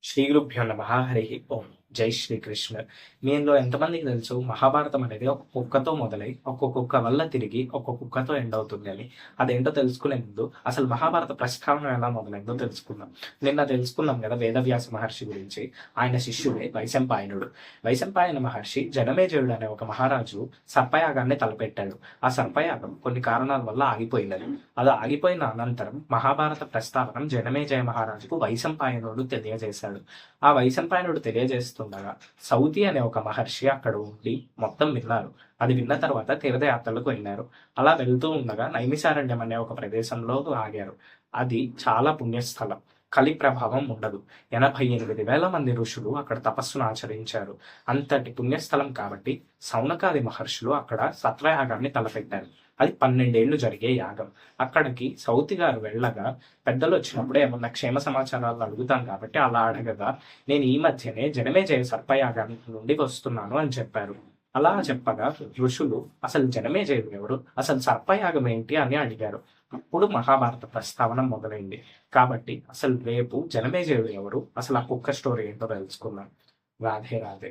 శ్రీ గురుభ్యో నమః. హరి ఓం. జై శ్రీకృష్ణ. మీలో ఎంతమందికి తెలుసు మహాభారతం అనేది ఒక కుక్కతో మొదలై ఒక్కొక్క కుక్క వల్ల తిరిగి ఒక్కొక్క కుక్కతో ఎండ్ అవుతుంది అని? అదేంటో తెలుసుకునే ముందు అసలు మహాభారత ప్రస్థానం ఎలా మొదలైందో తెలుసుకుందాం. నిన్న తెలుసుకున్నాం కదా వేదవ్యాస మహర్షి గురించి. ఆయన శిష్యుడే వైశంపాయనుడు. వైశంపాయన మహర్షి జనమేజయుడు అనే ఒక మహారాజు సర్పయాగాన్ని తలపెట్టాడు. ఆ సర్పయాగం కొన్ని కారణాల వల్ల ఆగిపోయినది. అది ఆగిపోయిన అనంతరం మహాభారత ప్రస్తావనం జనమేజయ మహారాజుకు వైశంపాయనుడు తెలియజేశాడు. ఆ వైశంపాయనుడు తెలియజేస్తుండగా సౌతి అనే ఒక మహర్షి అక్కడ ఉండి మొత్తం విన్నారు. అది విన్న తర్వాత తీర్థయాత్రలకు వెళ్ళారు. అలా వెళ్తూ ఉండగా నైమిసారణ్యం అనే ఒక ప్రదేశంలో ఆగారు. అది చాలా పుణ్యస్థలం. కలి ప్రభావం ఉండదు. 88,000 మంది ఋషులు అక్కడ తపస్సును ఆచరించారు. అంతటి పుణ్యస్థలం కాబట్టి సౌనకాది మహర్షులు అక్కడ సత్వయాగాన్ని తలపెట్టారు. అది 12 ఏళ్లు జరిగే యాగం. అక్కడికి సౌతి గారు వెళ్ళగా పెద్దలు వచ్చినప్పుడు ఏమన్నా క్షేమ సమాచారాలు అడుగుతాం కాబట్టి అలా అడగగా, నేను ఈ మధ్యనే జనమేజయ సర్పయాగం నుండి వస్తున్నాను అని చెప్పారు. అలా చెప్పగా ఋషులు అసలు జనమేజయుడు ఎవరు, అసలు సర్పయాగం ఏంటి అని అడిగారు. అప్పుడు మహాభారత ప్రస్తావన మొదలైంది. కాబట్టి అసలు రేపు జనమేజయుడు ఎవరు, అసలు ఆ కుక్క స్టోరీ ఏంటో తెలుసుకుందాం. రాధే రాధే.